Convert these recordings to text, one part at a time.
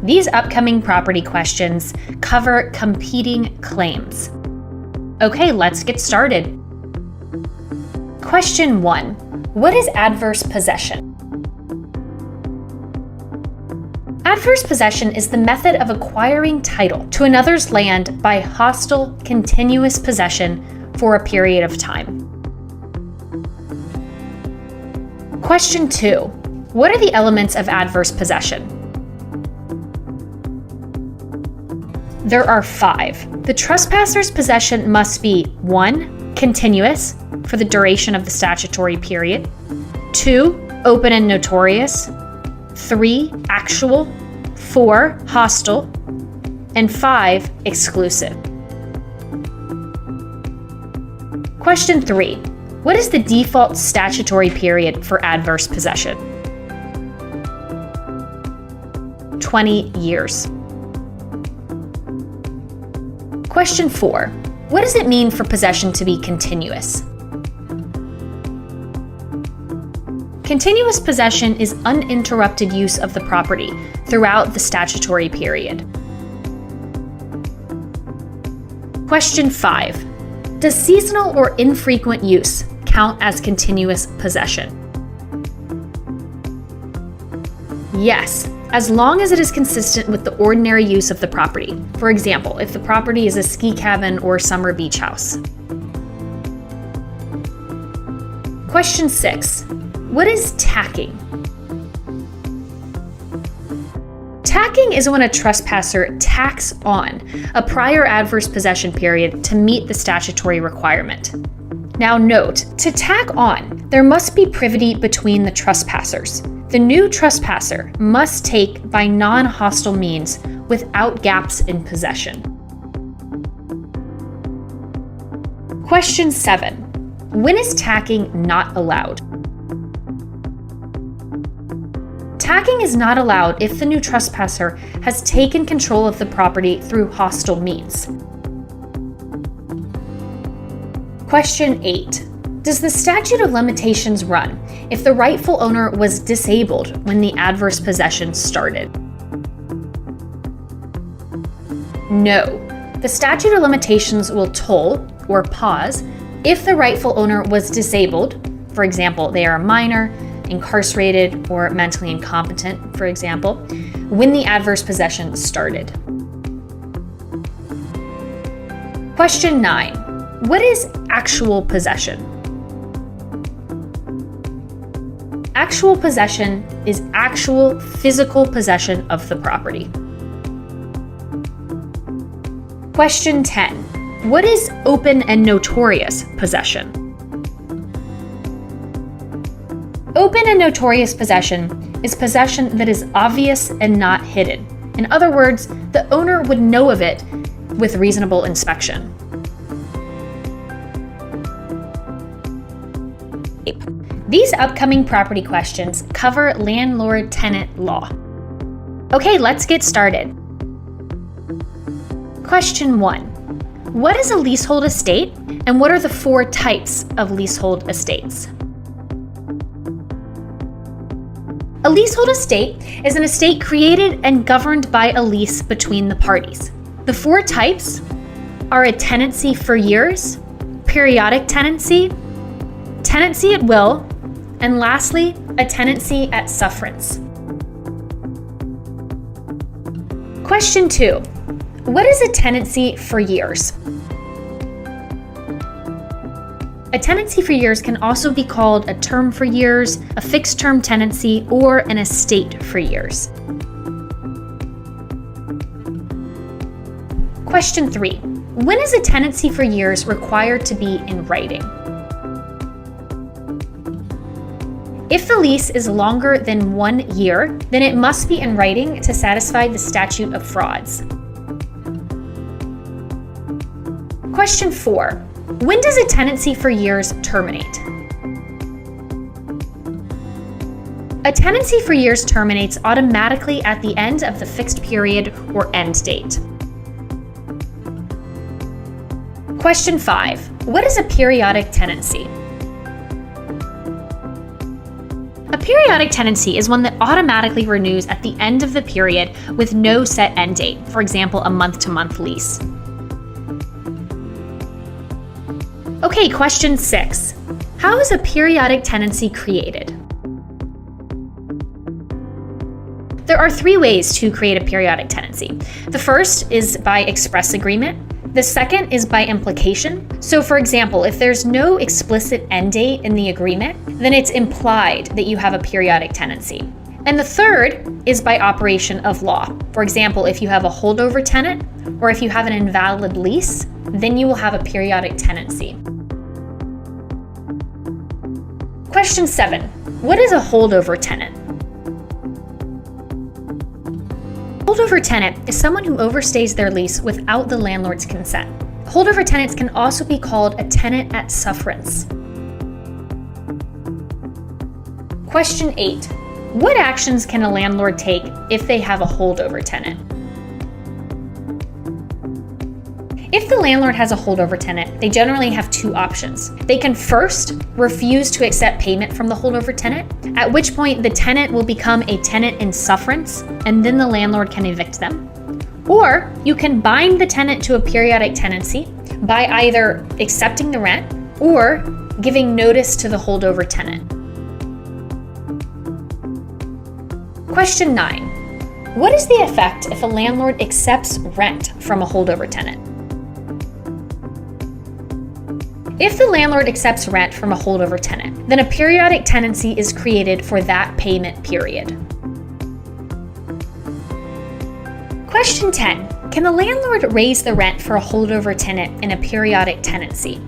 These upcoming property questions cover competing claims. Okay, let's get started. Question 1. What is adverse possession? Adverse possession is the method of acquiring title to another's land by hostile, continuous possession for a period of time. Question 2. What are the elements of adverse possession? There are 5. The trespasser's possession must be 1. Continuous for the duration of the statutory period. 2. Open and notorious. 3. Actual. 4. Hostile. And 5. Exclusive. Question 3. What is the default statutory period for adverse possession? 20 years. Question 4. What does it mean for possession to be continuous? Continuous possession is uninterrupted use of the property throughout the statutory period. Question 5. Does seasonal or infrequent use count as continuous possession? Yes, as long as it is consistent with the ordinary use of the property. For example, if the property is a ski cabin or summer beach house. Question 6. What is tacking? Tacking is when a trespasser tacks on a prior adverse possession period to meet the statutory requirement. Now note, to tack on, there must be privity between the trespassers. The new trespasser must take by non-hostile means without gaps in possession. Question 7. When is tacking not allowed? Tacking is not allowed if the new trespasser has taken control of the property through hostile means. Question 8. Does the statute of limitations run if the rightful owner was disabled when the adverse possession started? No. The statute of limitations will toll or pause if the rightful owner was disabled, for example, they are a minor, incarcerated, or mentally incompetent, for example, when the adverse possession started. Question 9. What is actual possession? Actual possession is actual physical possession of the property. Question 10. What is open and notorious possession? Open and notorious possession is possession that is obvious and not hidden. In other words, the owner would know of it with reasonable inspection. These upcoming property questions cover landlord-tenant law. Okay, let's get started. Question 1. What is a leasehold estate, and what are the 4 types of leasehold estates? A leasehold estate is an estate created and governed by a lease between the parties. The 4 types are a tenancy for years, periodic tenancy, tenancy at will, and lastly, a tenancy at sufferance. Question 2. What is a tenancy for years? A tenancy for years can also be called a term for years, a fixed-term tenancy, or an estate for years. Question 3. When is a tenancy for years required to be in writing? If the lease is longer than 1 year, then it must be in writing to satisfy the statute of frauds. Question 4. When does a tenancy for years terminate? A tenancy for years terminates automatically at the end of the fixed period or end date. Question 5. What is a periodic tenancy? A periodic tenancy is one that automatically renews at the end of the period with no set end date, for example, a month-to-month lease. Okay, question 6. How is a periodic tenancy created? There are 3 ways to create a periodic tenancy. The first is by express agreement. The second is by implication. So for example, if there's no explicit end date in the agreement, then it's implied that you have a periodic tenancy. And the third is by operation of law. For example, if you have a holdover tenant or if you have an invalid lease, then you will have a periodic tenancy. Question 7. What is a holdover tenant? Holdover tenant is someone who overstays their lease without the landlord's consent. Holdover tenants can also be called a tenant at sufferance. Question 8. What actions can a landlord take if they have a holdover tenant? If the landlord has a holdover tenant, they generally have 2 options. They can first refuse to accept payment from the holdover tenant, at which point the tenant will become a tenant in sufferance, and then the landlord can evict them. Or you can bind the tenant to a periodic tenancy by either accepting the rent or giving notice to the holdover tenant. Question 9. What is the effect if a landlord accepts rent from a holdover tenant? If the landlord accepts rent from a holdover tenant, then a periodic tenancy is created for that payment period. Question 10. Can the landlord raise the rent for a holdover tenant in a periodic tenancy?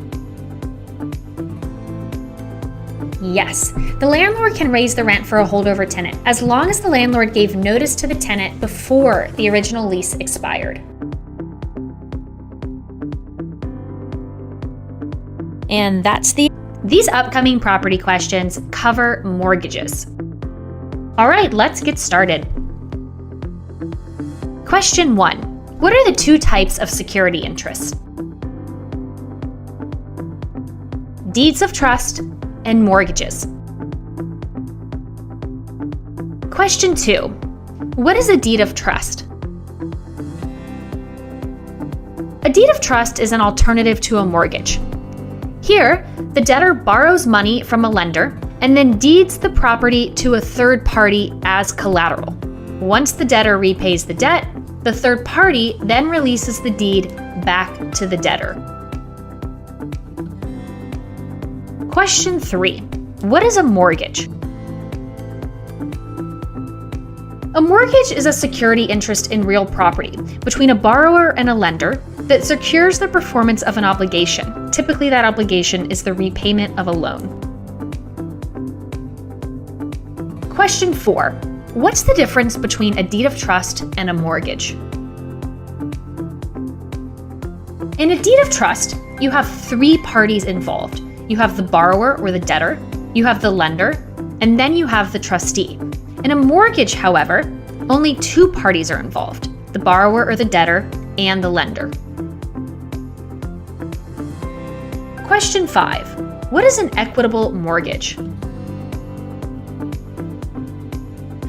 Yes, the landlord can raise the rent for a holdover tenant as long as the landlord gave notice to the tenant before the original lease expired. And these upcoming property questions cover mortgages. All right, let's get started. Question 1. What are the 2 types of security interest? Deeds of trust and mortgages. Question 2. What is a deed of trust? A deed of trust is an alternative to a mortgage. Here, the debtor borrows money from a lender and then deeds the property to a third party as collateral. Once the debtor repays the debt, the third party then releases the deed back to the debtor. Question 3. What is a mortgage? A mortgage is a security interest in real property between a borrower and a lender that secures the performance of an obligation. Typically, that obligation is the repayment of a loan. Question 4. What's the difference between a deed of trust and a mortgage? In a deed of trust, you have 3 parties involved. You have the borrower or the debtor, you have the lender, and then you have the trustee. In a mortgage, however, only 2 parties are involved, the borrower or the debtor and the lender. Question 5. What is an equitable mortgage?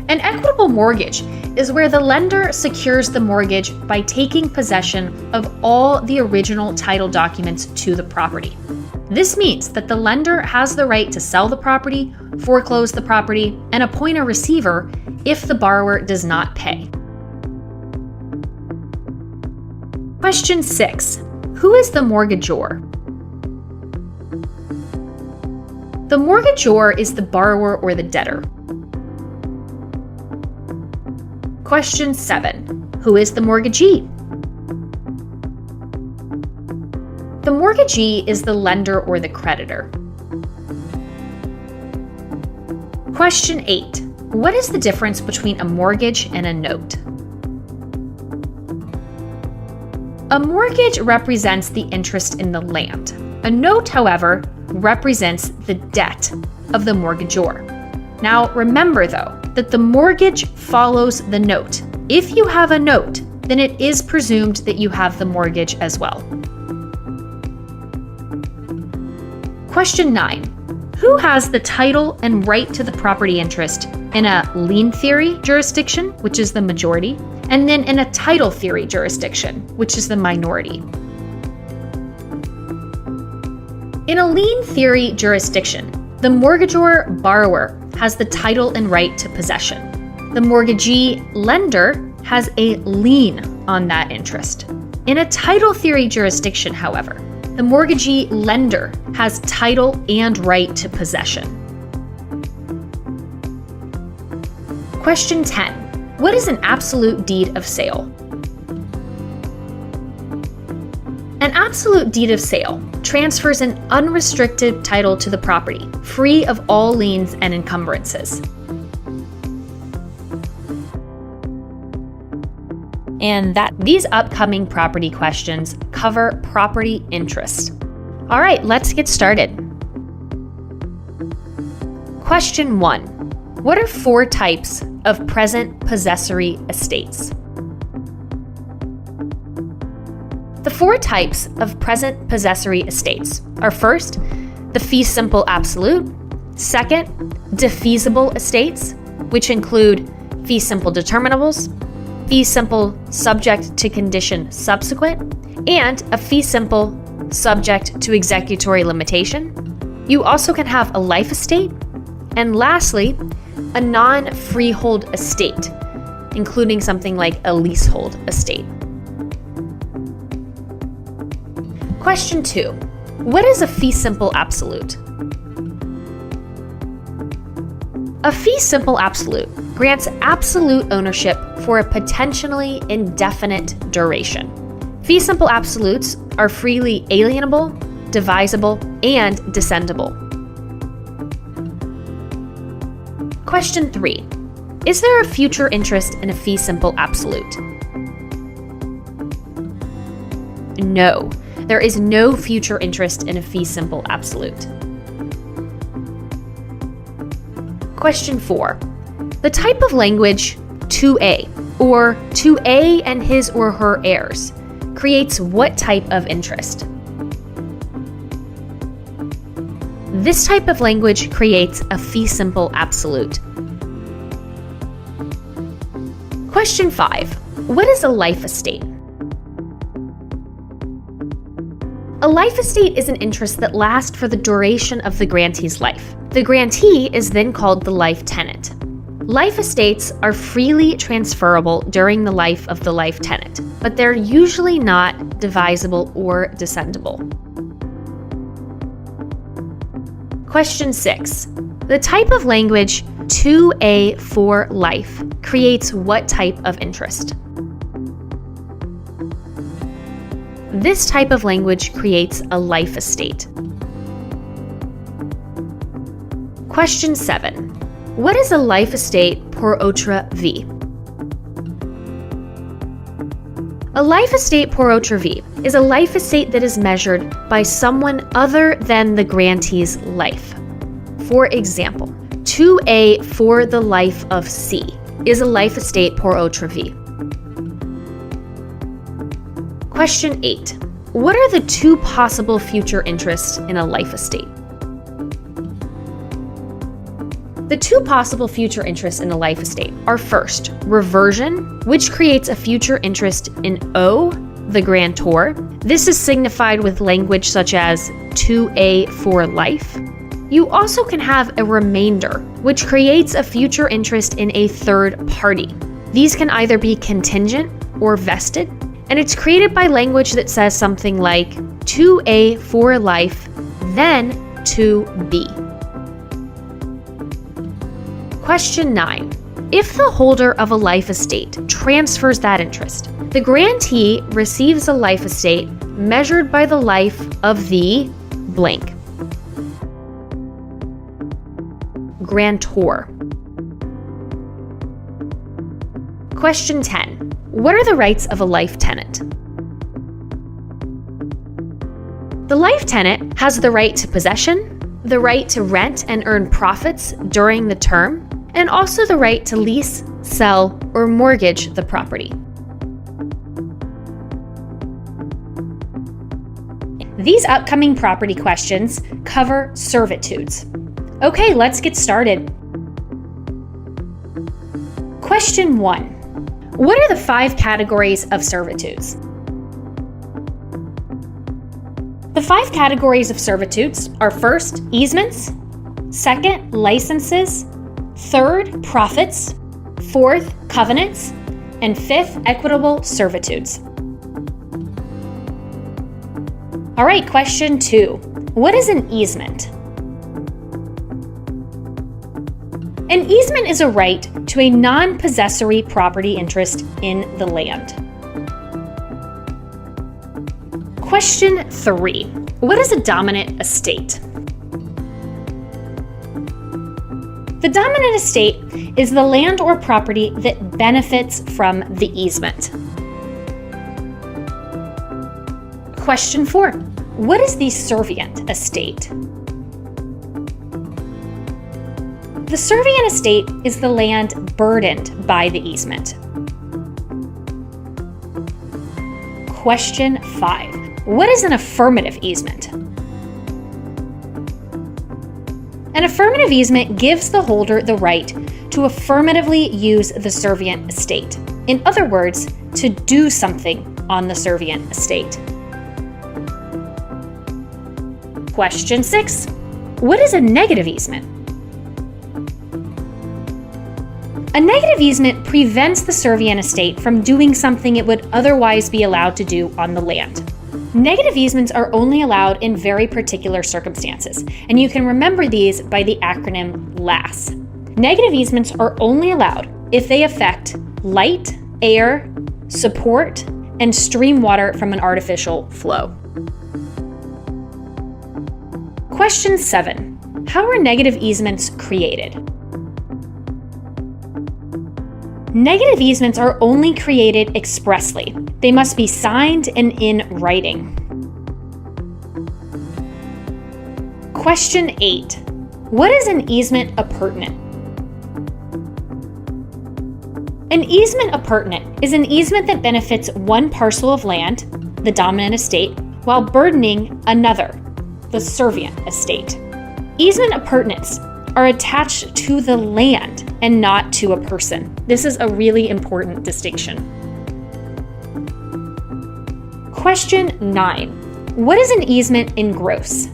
An equitable mortgage is where the lender secures the mortgage by taking possession of all the original title documents to the property. This means that the lender has the right to sell the property, foreclose the property, and appoint a receiver if the borrower does not pay. Question 6. Who is the mortgagor? The mortgagor is the borrower or the debtor. Question 7. Who is the mortgagee? The mortgagee is the lender or the creditor. Question 8. What is the difference between a mortgage and a note? A mortgage represents the interest in the land. A note, however, represents the debt of the mortgagor. Now, remember though, that the mortgage follows the note. If you have a note, then it is presumed that you have the mortgage as well. Question 9. Who has the title and right to the property interest in a lien theory jurisdiction, which is the majority, and then in a title theory jurisdiction, which is the minority? In a lien theory jurisdiction, the mortgagor borrower has the title and right to possession. The mortgagee lender has a lien on that interest. In a title theory jurisdiction, however, the mortgagee lender has title and right to possession. Question 10. What is an absolute deed of sale? An absolute deed of sale transfers an unrestricted title to the property, free of all liens and encumbrances. And these upcoming property questions cover property interest. All right, let's get started. Question 1. What are 4 types of present possessory estates? The 4 types of present possessory estates are: first, the fee simple absolute; second, defeasible estates, which include fee simple determinables, fee simple subject to condition subsequent, and a fee simple subject to executory limitation. You also can have a life estate, and lastly, a non-freehold estate, including something like a leasehold estate. Question 2. What is a fee simple absolute? A fee simple absolute grants absolute ownership for a potentially indefinite duration. Fee simple absolutes are freely alienable, divisible, and descendable. Question 3. Is there a future interest in a fee simple absolute? No, there is no future interest in a fee simple absolute. Question 4. The type of language 2A or 2A and his or her heirs creates what type of interest? This type of language creates a fee simple absolute. Question 5. What is a life estate? A life estate is an interest that lasts for the duration of the grantee's life. The grantee is then called the life tenant. Life estates are freely transferable during the life of the life tenant, but they're usually not divisible or descendable. Question 6. The type of language 2A for life creates what type of interest? This type of language creates a life estate. Question 7. What is a life estate per autre vie? A life estate per autre vie is a life estate that is measured by someone other than the grantee's life. For example, 2A for the life of C is a life estate per autre vie. Question 8. What are the 2 possible future interests in a life estate? The 2 possible future interests in a life estate are: first, reversion, which creates a future interest in O, the grantor. This is signified with language such as 2A for life. You also can have a remainder, which creates a future interest in a third party. These can either be contingent or vested, and it's created by language that says something like 2A for life, then 2B. Question 9. If the holder of a life estate transfers that interest, the grantee receives a life estate measured by the life of the blank. Grantor. Question 10. What are the rights of a life tenant? The life tenant has the right to possession, the right to rent and earn profits during the term, and also the right to lease, sell, or mortgage the property. These upcoming property questions cover servitudes. Okay, let's get started. Question 1. What are the 5 categories of servitudes? The 5 categories of servitudes are: first, easements; second, licenses; third, profits; fourth, covenants; and fifth, equitable servitudes. All right, question 2. What is an easement? An easement is a right to a non-possessory property interest in the land. Question 3. What is a dominant estate? The dominant estate is the land or property that benefits from the easement. Question 4. What is the servient estate? The servient estate is the land burdened by the easement. Question 5. What is an affirmative easement? An affirmative easement gives the holder the right to affirmatively use the servient estate. In other words, to do something on the servient estate. Question 6. What is a negative easement? A negative easement prevents the servient estate from doing something it would otherwise be allowed to do on the land. Negative easements are only allowed in very particular circumstances, and you can remember these by the acronym LAS. Negative easements are only allowed if they affect light, air, support, and stream water from an artificial flow. Question 7. How are negative easements created? Negative easements are only created expressly. They must be signed and in writing. Question 8. What is an easement appurtenant? An easement appurtenant is an easement that benefits one parcel of land, the dominant estate, while burdening another, the servient estate. Easement appurtenants are attached to the land and not to a person. This is a really important distinction. Question 9. What is an easement in gross?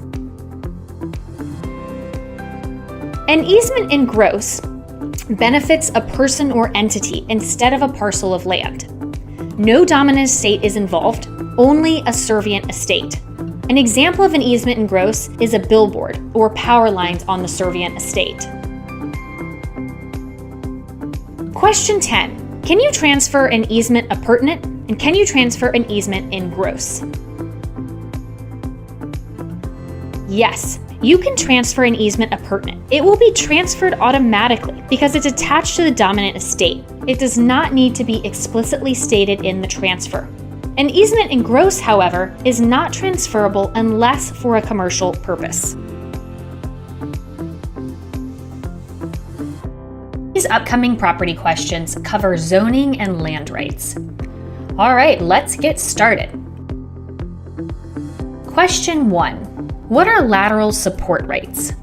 An easement in gross benefits a person or entity instead of a parcel of land. No dominant estate is involved, only a servient estate. An example of an easement in gross is a billboard or power lines on the servient estate. Question 10. Can you transfer an easement appurtenant, and can you transfer an easement in gross? Yes, you can transfer an easement appurtenant. It will be transferred automatically because it's attached to the dominant estate. It does not need to be explicitly stated in the transfer. An easement in gross, however, is not transferable unless for a commercial purpose. These upcoming property questions cover zoning and land rights. All right, let's get started. Question 1. What are lateral support rights?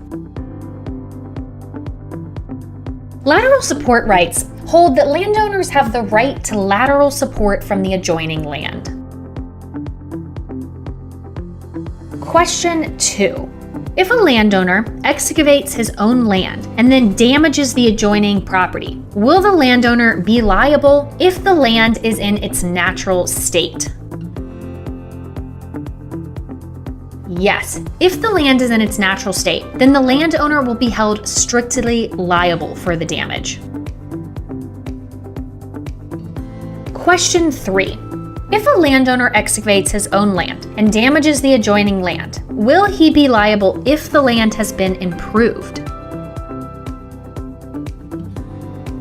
Lateral support rights hold that landowners have the right to lateral support from the adjoining land. Question 2. If a landowner excavates his own land and then damages the adjoining property, will the landowner be liable if the land is in its natural state? Yes, if the land is in its natural state, then the landowner will be held strictly liable for the damage. Question 3. If a landowner excavates his own land and damages the adjoining land, will he be liable if the land has been improved?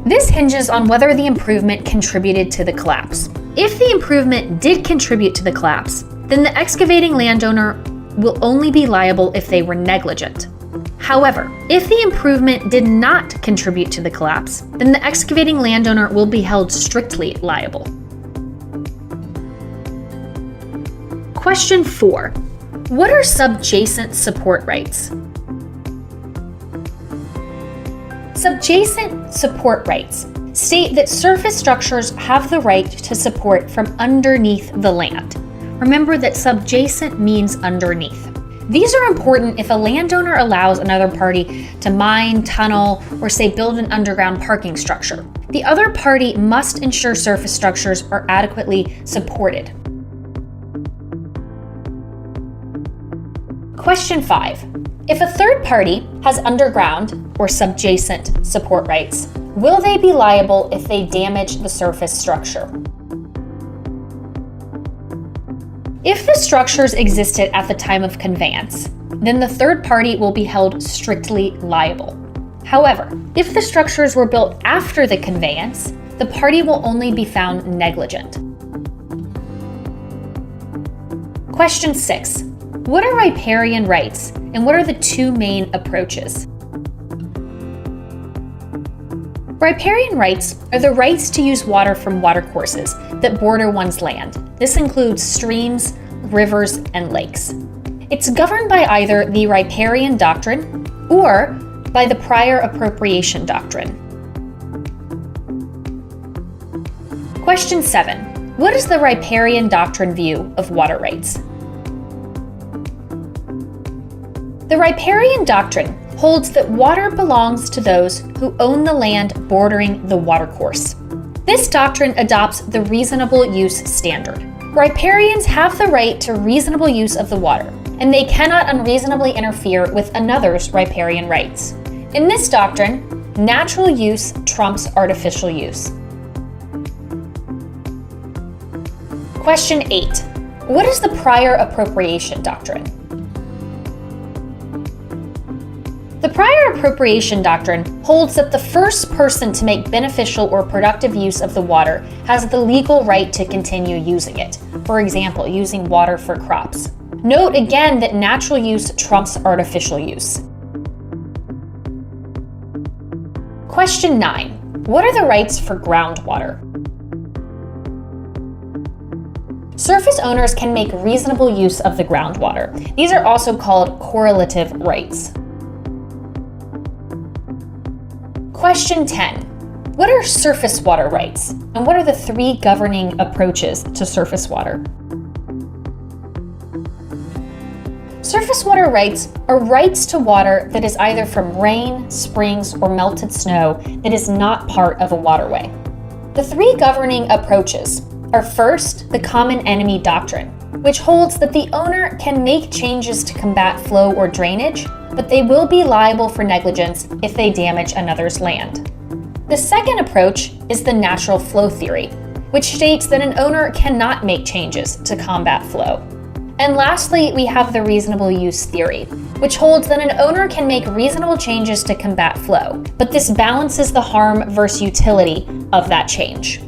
This hinges on whether the improvement contributed to the collapse. If the improvement did contribute to the collapse, then the excavating landowner will only be liable if they were negligent. However, if the improvement did not contribute to the collapse, then the excavating landowner will be held strictly liable. Question 4. What are subjacent support rights? Subjacent support rights state that surface structures have the right to support from underneath the land. Remember that subjacent means underneath. These are important if a landowner allows another party to mine, tunnel, or say build an underground parking structure. The other party must ensure surface structures are adequately supported. Question 5. If a third party has underground or subjacent support rights, will they be liable if they damage the surface structure? If the structures existed at the time of conveyance, then the third party will be held strictly liable. However, if the structures were built after the conveyance, the party will only be found negligent. Question 6. What are riparian rights, and what are the two main approaches? Riparian rights are the rights to use water from watercourses that border one's land. This includes streams, rivers, and lakes. It's governed by either the riparian doctrine or by the prior appropriation doctrine. Question 7. What is the riparian doctrine view of water rights? The riparian doctrine holds that water belongs to those who own the land bordering the watercourse. This doctrine adopts the reasonable use standard. Riparians have the right to reasonable use of the water, and they cannot unreasonably interfere with another's riparian rights. In this doctrine, natural use trumps artificial use. Question 8. What is the prior appropriation doctrine? The prior appropriation doctrine holds that the first person to make beneficial or productive use of the water has the legal right to continue using it. For example, using water for crops. Note again that natural use trumps artificial use. Question 9. What are the rights for groundwater? Surface owners can make reasonable use of the groundwater. These are also called correlative rights. Question 10. What are surface water rights, and what are the three governing approaches to surface water? Surface water rights are rights to water that is either from rain, springs, or melted snow that is not part of a waterway. The three governing approaches are first, the common enemy doctrine, which holds that the owner can make changes to combat flow or drainage, but they will be liable for negligence if they damage another's land. The second approach is the natural flow theory, which states that an owner cannot make changes to combat flow. And lastly, we have the reasonable use theory, which holds that an owner can make reasonable changes to combat flow, but this balances the harm versus utility of that change.